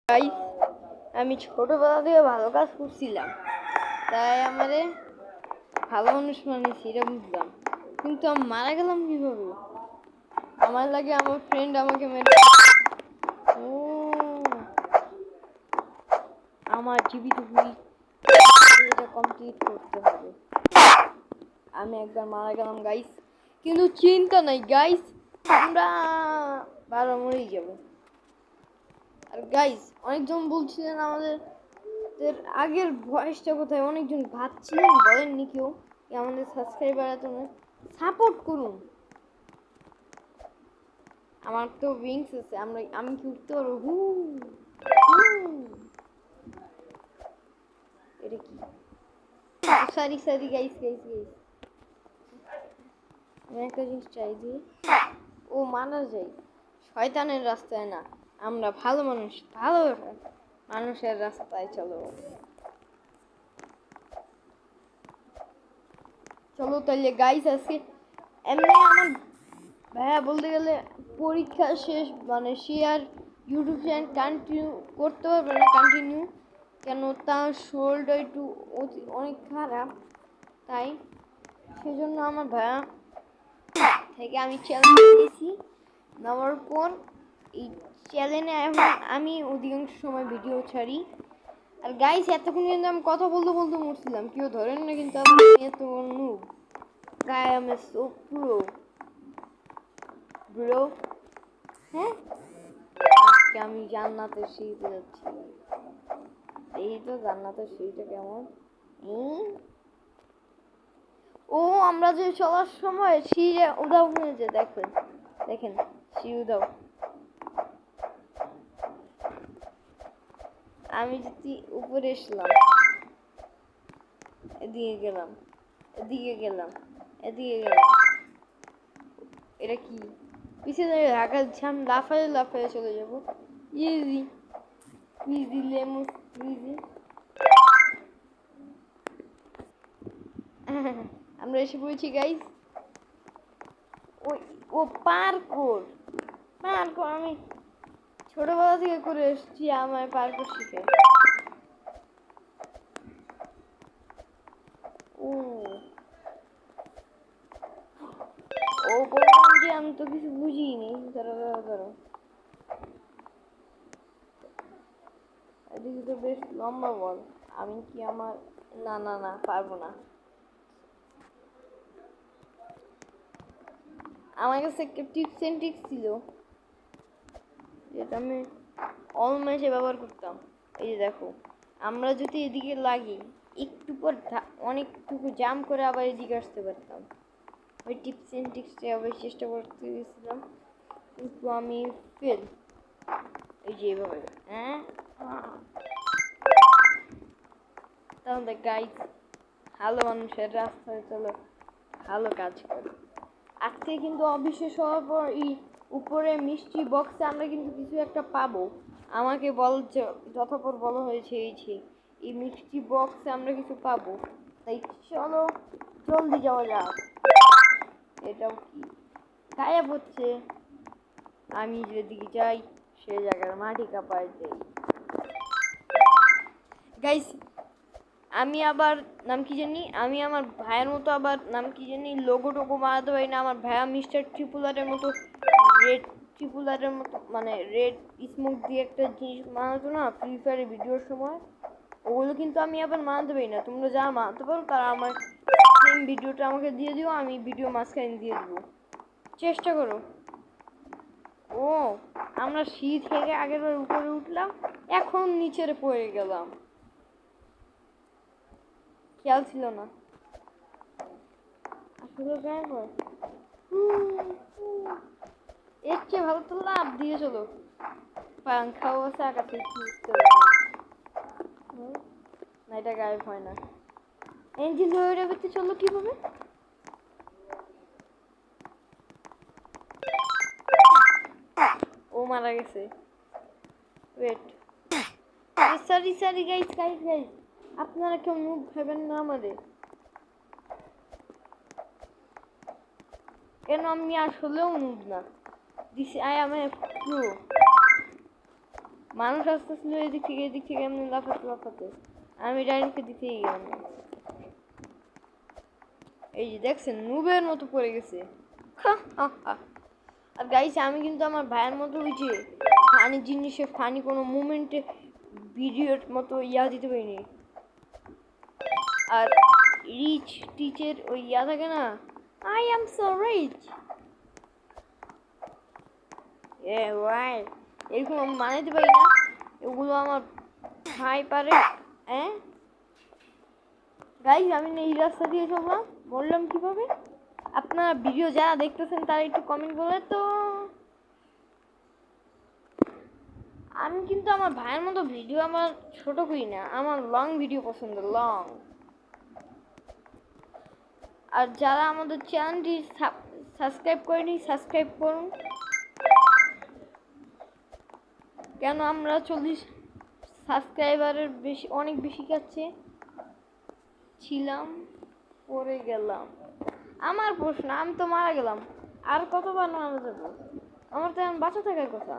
Guys, আমি ছোটবেলা থেকে ভালো কাজ করছিলাম, তাই আমারে ভালো মানুষ মানেছি, এটা বুঝলাম। কিন্তু আমি মারা গেলাম কিভাবে? আমার লাগে আমার ফ্রেন্ড আমাকে মেরে। ও, আমার জীবিত এটা কমপ্লিট করতে হবে। আমি একবার মারা গেলাম গাইস, কিন্তু চিন্তা নাই গাইস, আমরা 12 মরেই যাবো। আর গাইস, অনেকজন বলছিলেন আমাদের আগের ভয়েসটা কোথায়, অনেকজন ভাবছিলেন, বলেননি কেউ আমাদের সাবস্ক্রাইবার এত সাপোর্ট করুন। আমার তো উইংস আছে, আমি কি উঠতে পারবো? এটা কি? সরি গাইস গাইস গাইস, আমি একটা জিনিস চাই যে ও মারা যায় শয়তানের রাস্তায় না, আমরা ভালো মানুষের রাস্তায় চলো। তাহলে গাইস, আজকে এমনি আমার ভাইয়া বলতে গেলে পরীক্ষা শেষ, মানে সে আর ইউটিউব চ্যানেল কন্টিনিউ করতে পারবে না, কেন তার শরীরটা একটু অনেক খারাপ, তাই সেজন্য আমার ভাইয়া থেকে আমি চ্যালেঞ্জ নিয়েছি। নেওয়ার পর এই চ্যানেলে এখন আমি অধিকাংশ সময় ভিডিও ছাড়ি। আর গাইস, এতক্ষণ কিন্তু আমি কথা বলতে মরছিলাম, কেউ ধরেন না, কিন্তু আমি এত নুব, প্রায় আমি সো ব্রো। হ্যাঁ, আজকে আমি জান্নাতের সিঁড়িতে যাচ্ছি। এই তো জান্নাতের সিঁড়িটা কেমন। ও, আমরা যে চলার সময় সিঁড়ি উধাও হয়েছে, দেখেন সিঁড়ি উধাও। আমি যদি উপরে এসলাম, এদিকে গেলাম, এটা কি পিছিয়ে ঢাকা ঝাম, লাফায় চলে যাবো। Easy easy lemon easy. আমরা এসে পড়েছি গাইস। ও পার্কোর আমি ছোটবেলা থেকে করে এসেছি, আমায় পার্কোর শিখে। ও বললাম যে আমি তো কিছু বুঝিনি। ধরো এদিকে তো বেশ লম্বা বল, আমি কি আমার না পারবো না। আমার কাছে একটা টিপস এন্ড ট্রিক্স ছিল, যেটা আমি অল ম্যাচে ব্যবহার করতাম। এই যে দেখো, আমরা যদি এদিকে লাগি, একটু পর অনেকটুকু জাম করে আবার এদিকে আসতে পারতাম। ওই টিপস এন্ড ট্রিক্সটা আবার চেষ্টা করতে গেছিলাম, কিন্তু আমি ফেল। এই যে এভাবে, তাহলে গাইস, ভালো মানুষের রাস্তায় চলো, ভালো কাজ করো। আজকে কিন্তু অবিশ্বাস হওয়ার পর এই উপরে মিষ্টি বক্সে আমরা কিন্তু কিছু একটা পাবো। আমাকে বলছে, যথাপর বলা হয়েছে এই মিষ্টি বক্সে আমরা কিছু পাবো, তাই চলো জলদি যাওয়া যাক। এটাও কি গায়েব হচ্ছে? আমি যেদিকে যাই সে জায়গার মাটি কাঁপায় যাই। গাইস, আমি আবার নাম কি জানি, আমি আমার ভাইয়ের মতো আবার নাম কি জানি লোগো টোগো বানাতে পারি না। আমার ভাইয়া মিস্টার ট্রিপুলারের মতো মানে রেড স্মোক দিয়ে একটা জিনিস বানাতো না ফ্রি ফায়ারের ভিডিওর সময়, ওগুলো কিন্তু আমি আবার বানাতে পারি না। তোমরা যা বানাতে পারো তারা আমার সেম ভিডিওটা আমাকে দিয়ে দিও, আমি ভিডিও মাঝখানে দিয়ে দেবো, চেষ্টা করো। ও, আমরা সিঁড়ি থেকে আগের বার উপরে উঠলাম, এখন নিচের পড়ে গেলাম, খেয়াল ছিল না আসলে। এর চেয়ে ভালো তো লাভ দিয়ে চলো, পাংখাও আছে আকাশে, না এটা গায়েব হয় না। ইঞ্জিন ধরে বেঁচে চলো কিভাবে? ও মারা গেছে। ওয়েট, সরি গাইস, আপনারা কেউ মুখ ভাবেন না আমাদের, কেন আমি আসলেও নুব না। This I M A pro. মানুষ আসতেছিল এদিক থেকে এমনি লাফাতে আমি ডাইরেক্ট দিতেই গেলাম। এই যে দেখছেন নুবের মতো পড়ে গেছে। আর গাইস আমি কিন্তু আমার ভাইয়ের মতো ওই যে ফানি জিনিসে ফানি কোনো মুমেন্টে ভিডিওর মতো দিতে পারিনি। আর রিচ টিচের ওই থাকে না, আই এম সো রিচ, এরকম আমি মানাইতে পারি না, এগুলো আমার ভাই পারে। হ্যাঁ গাইস আমি এই রাস্তা দিয়ে চললাম, বললাম কিভাবে? আপনারা ভিডিও যারা দেখতেছেন তারা একটু কমেন্ট করলে তো। আমি কিন্তু আমার ভাইয়ের মতো ভিডিও আমার ছোট করি না, আমার লং ভিডিও পছন্দ, লং। আর যারা আমাদের চ্যানেলটি সাবস্ক্রাইব করেনি সাবস্ক্রাইব করুন। কেন আমরা 40 সাবস্ক্রাইবারের বেশি, অনেক বেশি কাছে ছিলাম, পরে গেলাম। আমার প্রশ্ন, আমি তো মারা গেলাম, আর কতবার মারা যাবো? আমার তো এখন বাঁচা থাকার কথা।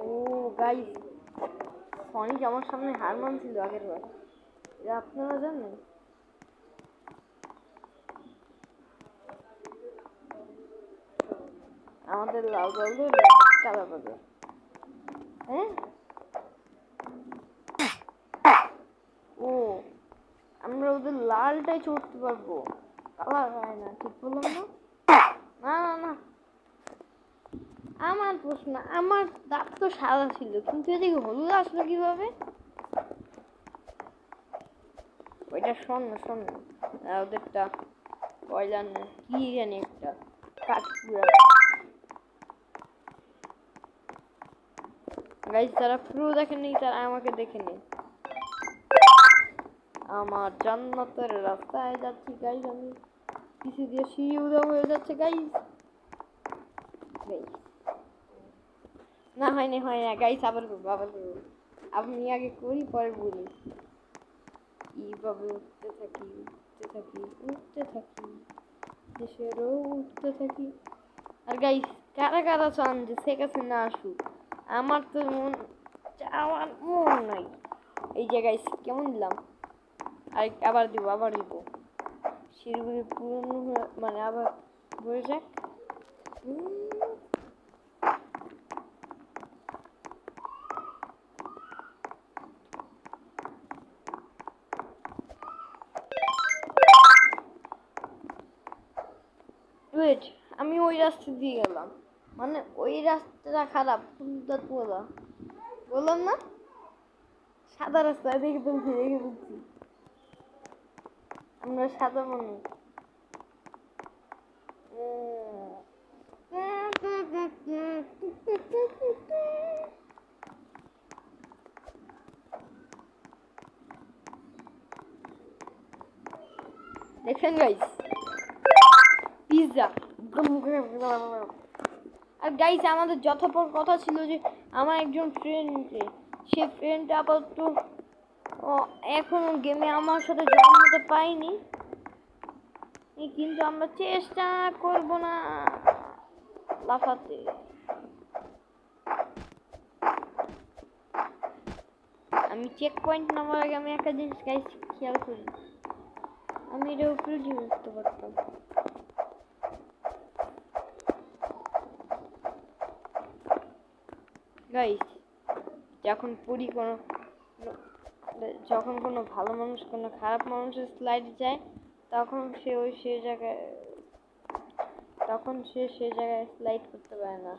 ও গাইস, সনিক আমার সামনে হার মানছিল আগের বার, এটা আপনারা জানেন? আমাদের লাল বলবে কালা বলবে। হ্যাঁ ও, আমরা ওদের লালটাই চড়তে পারবো, কালার হয় না, ঠিক বললাম না? না না না, আমার প্রশ্ন, আমার দাঁত তো সাদা ছিল কিন্তু এদিকে হলুদ আসলো কিভাবে? ওইটা স্বর্ণ স্বর্ণ, ওদেরটা কয়লা না কি জানি একটা কাঠপুরা। গাইস যারা পুরো দেখেনি তারা আমাকে দেখে নিন। আমার জান্নাতের রাস্তায় যাচ্ছি গাইস, আমি কিছু দিয়ে সিঁড়ি উদা হয়ে যাচ্ছে গাইস। না হয়নি, হয় না গাইস, আবার করবো। আপনি আগে করি পরে বলি। এইভাবে উঠতে থাকি দেশেরও উঠতে থাকি। আর গাইস কারা কারা চান যে শেখ হাসিনা আসুক? আমার তো আমার মন নাই। এই যে গাইস কেমন দিলাম, আর আবার দিব শিরগুড়ি পুরনো মানে আবার বয়ে যাক। ওয়েট, আমি ওই রাস্তা দিয়ে গেলাম, মানে ওই রাস্তাটা খারাপ, বললাম না সাদা রাস্তা, দেখে বলছি আমরা সাদা মানুষ। দেখেন গাইস পিৎজা। আর গাইস আমাদের যথাপর কথা ছিল যে আমার একজন ফ্রেন্ডকে, সে ফ্রেন্ডটা আপাতত এখনো গেমে আমার সাথে জয়েন হতে পাইনি, কিন্তু আমরা চেষ্টা করব না লাফাতে। আমি চেক পয়েন্ট নামার আগে আমি একটা জিনিস গাইস খেয়াল করি, আমি এটা উপরে দিয়ে উঠতে পারতাম। গাইস যখন কোনো ভালো মানুষ কোনো খারাপ মানুষের স্লাইড যায় তখন সে সে জায়গায় স্লাইড করতে পারে না।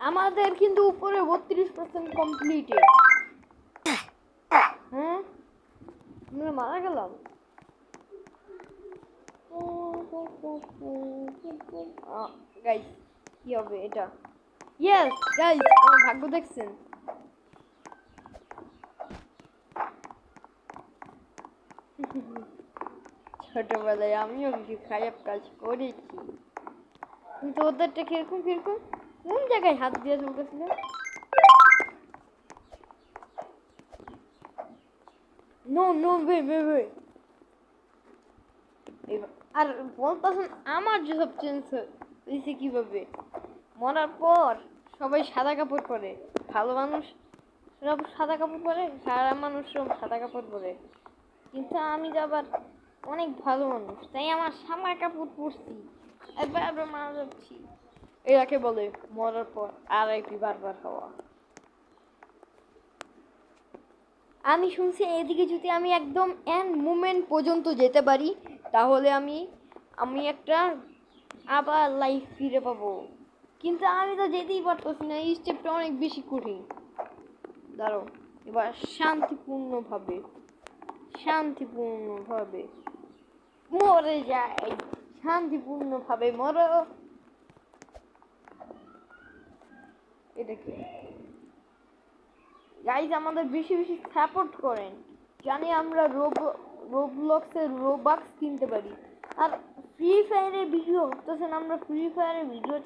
আমাদের কিন্তু উপরে 32% কমপ্লিটেড। হ্যাঁ আমরা মারা গেলাম। গাইস কি হবে এটা? ইয়েস গাইস, আমার ভাগ্য দেখছেন? ছোটবেলায় আমিও কিছু খারাপ কাজ করেছি, কিন্তু ওদেরটা কিরকম কোন জায়গায় হাত দিয়ে চলতেছিল? নো নো वे আর বলতেছেন আমার যেসব চেঞ্জ হয়েছে কিভাবে? মরার পর সবাই সাদা কাপড় পরে, ভালো মানুষ সব সাদা কাপড় পরে, খারাপ মানুষ সব সাদা কাপড় পরে, কিন্তু আমি তো আবার অনেক ভালো মানুষ, তাই আমার সাদা কাপড় পরছি, এবার মারা যাচ্ছি। এটাকে বলে মরার পর RIP বারবার হওয়া। আমি শুনছি এদিকে যদি আমি একদম এন্ড মুমেন্ট পর্যন্ত যেতে পারি তাহলে আমি একটা আবার লাইফ ফিরে পাবো, কিন্তু আমি তো যেতেই পারতেছি না, এই স্টেপটা অনেক বেশি কঠিন। দাঁড়ো, এবার শান্তিপূর্ণভাবে মরে যায়, শান্তিপূর্ণভাবে মরো। এটা কি গাইজ? আমাদের বেশি বেশি সাপোর্ট করেন, জানি আমরা রোবলক্সের রোবাক্স কিনতে পারি। আর ফ্রি ফায়ারের ভিডিও করতেছেন, আমরা ফ্রি ফায়ারের ভিডিও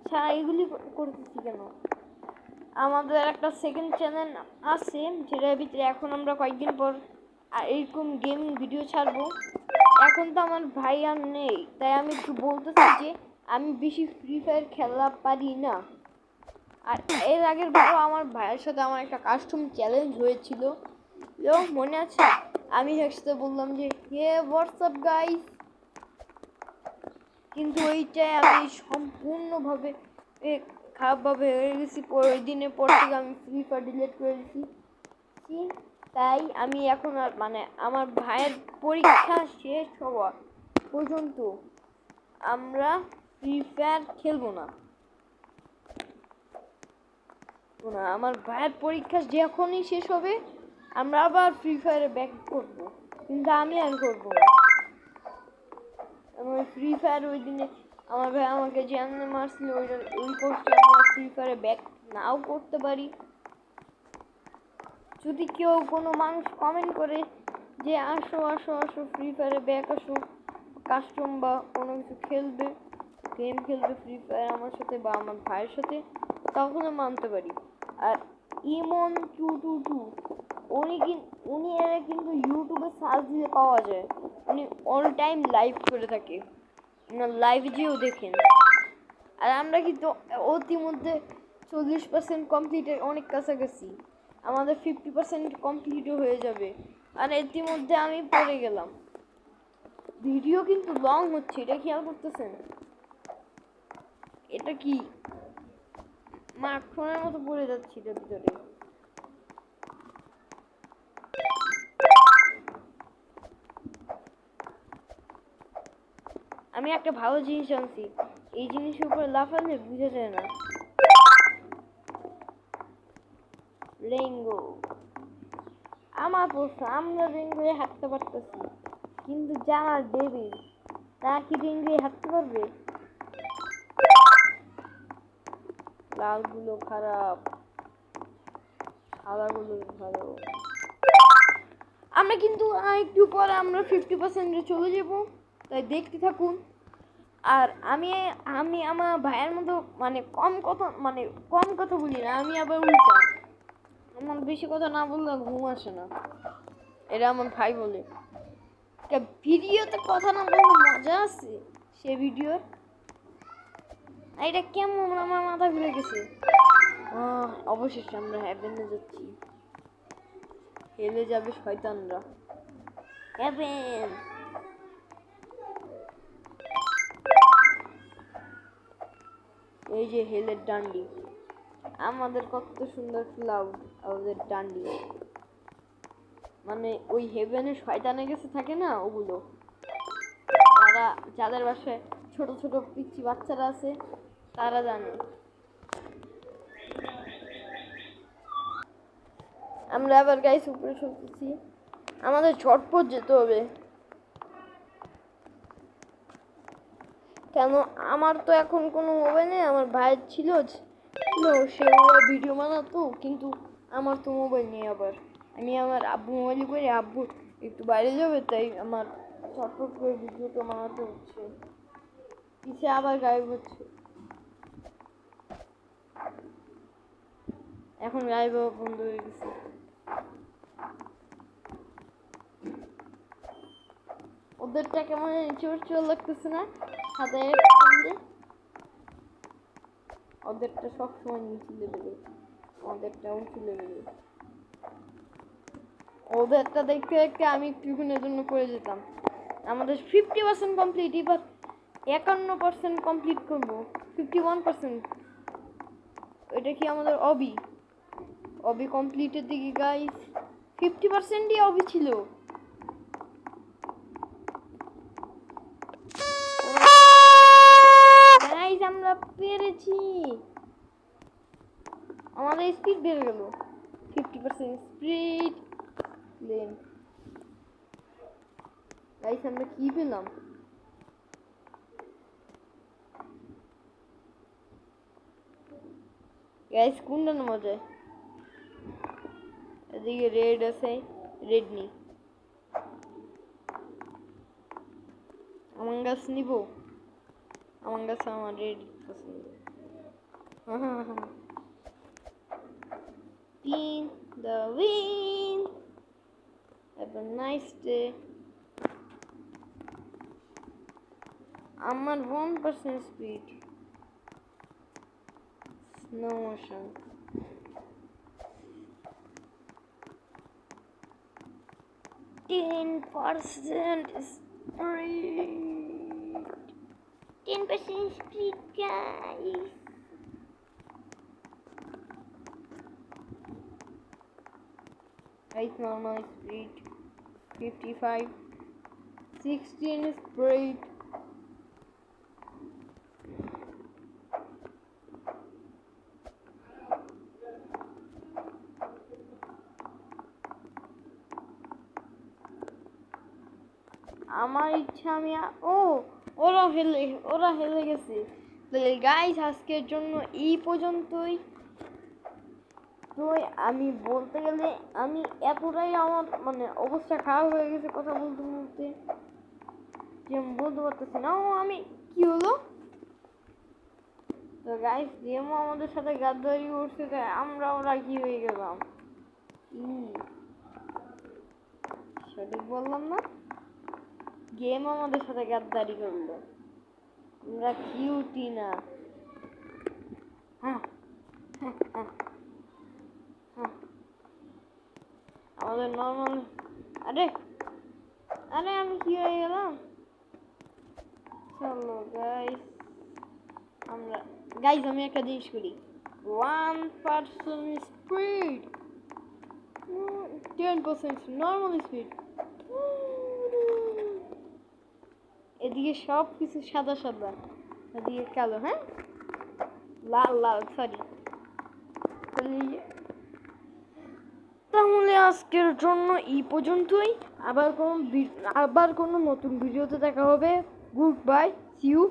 ছাড়া এগুলি করতেছি কেন? আমাদের একটা সেকেন্ড চ্যানেল আছে যেটার ভিতরে এখন আমরা কয়েকদিন পর এরকম গেমিং ভিডিও ছাড়বো। এখন তো আমার ভাই আর নেই, তাই আমি একটু বলতেছি যে আমি বেশি ফ্রি ফায়ার খেলা পারি না। আর এর আগের বারও আমার ভাইয়ের সাথে আমার একটা কাস্টম চ্যালেঞ্জ হয়েছিল, মনে আছে? আমি একসাথে বললাম যে হে হোয়াটসঅ্যাপ গাইস, কিন্তু ওইটাই আমি সম্পূর্ণভাবে খারাপভাবে হয়ে গেছি। ওই দিনের পর থেকে আমি ফ্রি ফায়ার ডিলিট করে দিয়েছি। তাই আমি এখন আর আমার ভাইয়ের পরীক্ষা শেষ হওয়া পর্যন্ত আমরা ফ্রি ফায়ার খেলবো না। আমার ভাইয়ের পরীক্ষা যখনই শেষ হবে আমরা আবার ফ্রি ফায়ারে ব্যাক করবো, কিন্তু আমি আর করবো না। আমার ফ্রি ফায়ার ওই দিনে আমার ভাই আমাকে যেমন মারছিল ওই কোর্সটা আমরা ফ্রি ফায়ারে ব্যাক নাও করতে পারি। যদি কেউ কোনো মানুষ কমেন্ট করে যে আসো আসো আসো ফ্রি ফায়ারে ব্যাক আসো, কাস্টম বা কোনো কিছু খেলবে, গেম খেলবে ফ্রি ফায়ার আমার সাথে বা আমার ভাইয়ের সাথে, তখন মানতে পারি। আর ইমন 222 উনি এরা কিন্তু ইউটিউবে সার্চ দিলে পাওয়া যায়, উনি অল টাইম লাইভ করে থাকে, না লাইভ যেও দেখেন। আর আমরা কিন্তু অতিমধ্যে 40% কমপ্লিটের অনেক কাছাকাছি, আমাদের 50% কমপ্লিটও হয়ে যাবে। আর ইতিমধ্যে আমি পড়ে গেলাম, ভিডিও কিন্তু লং হচ্ছে, এটা খেয়াল করতেছেন? এটা কি মাখনের মতো পড়ে যাচ্ছে এটার ভিতরে। আমি একটা ভালো জিনিস আনছি, এই জিনিসের উপরে লাফালে বুঝা যায় না। রেইনবো আমার প্রশ্ন, আমরা রেইনবোয়ে হাঁটতে পারতেছি, কিন্তু যারা দেবী তারা কি রেইনবোয়ে হাঁটতে পারবে? লালগুলো খারাপ, সাদাগুলো ভালো। আমরা কিন্তু একটু পরে আমরা 50%-এ চলে যাব, তাই দেখতে থাকুন। আর আমি আমি আমার ভাইয়ের মতো কম কথা বলি না, আমি আবার উল্টা, আমার বেশি কথা না বললে ঘুম আসে না, এটা আমার ভাই বলে। ভিডিওতে কথা না বললে মজা আছে সে ভিডিওর। এটা কেমন আমার মাথা ঘুরে গেছে। অবশেষে আমরা হেভেনে যাচ্ছি, হেলে যাবে শয়তানরা। হেভেন, এই যে হেলের ডান্ডি, আমাদের কত সুন্দর ক্লাউড, আমাদের ডান্ডি ওই হেভেনে শয়তানের কাছে থাকে না ওগুলো, যাদের বাসায় ছোট ছোট পিচ্চি বাচ্চারা আছে তারা জানে। আমরা আবার গাইস উপরে চলতেছি, আমাদের ঝটপট যেতে হবে, কেন আমার তো এখন কোনো মোবাইল নেই, আমার ভাইয়ের ছিল সে ভিডিও বানাতো, কিন্তু আমার তো মোবাইল নেই। আবার আমি আমার আব্বু মোবাইল করে, আব্বু একটু বাইরে যাবে, তাই আমার ঝটপট করে ভিডিওটা বানাতে হচ্ছে, পিছিয়ে আবার গায়েব হচ্ছে। এখন গায়েব হওয়া বন্ধ হয়ে গেছে। ওদেরটা কেমন চোর চোর লাগতেছে না হাতে ওদেরটা সবসময় নিচু লেভেলে আমাদেরটা উঁচু লেভেলে ওদেরটা দেখতে দেখতে আমি একটুখানের জন্য করে যেতাম আমাদের 50% কমপ্লিট এবার 51% কমপ্লিট করবো 51% এটা কি আমাদের অবি কমপ্লিটের দিকে গাইস 50%ই অবি ছিল গাইস আমরা পেরেছি আমাদের স্পিড বেড়ে গেল 50% স্পিড লেন গাইস আমরা কি পেলাম গাইস কোনটা নেওয়া যায় এদিকে রেড আছে রেড নি আমার গাছ নিব আমার কাছে আমার রেড পছন্দ Team the win have a nice day আমার 1% speed slow motion 10% speed 10% speed guys Right normal speed 55 16 speed আমার ইচ্ছা আমি ওরা হেলে গেছে তাহলে গাইস আজকের জন্য এই পর্যন্তই তো আমি বলতে গেলে আমি এতটাই আমার মানে অবস্থা খারাপ হয়ে গেছে কথা বলতে বলতে যে আমি বলতে পারতেছি না আমি কি হলো তো গাইস গেমও আমাদের সাথে গাদ্দারি করছে তাই আমরা ওরা কি হয়ে গেলাম সঠিক বললাম না গেম আমাদের সাথে গাদ্দারি করলো আমরা কিউটি না আমাদের নর্মাল আরে আমি কি হয়ে গেলাম চলো গাইস আমি একটা জিনিস করি 1% স্পিড 10% নর্মাল স্পিড এদিকে সব কিছু সাদা সাদা এদিকে কালো হ্যাঁ লাল সরি তাহলে আজকের জন্য এই পর্যন্তই আবার কোনো নতুন ভিডিওতে দেখা হবে গুড বাই সি ইউ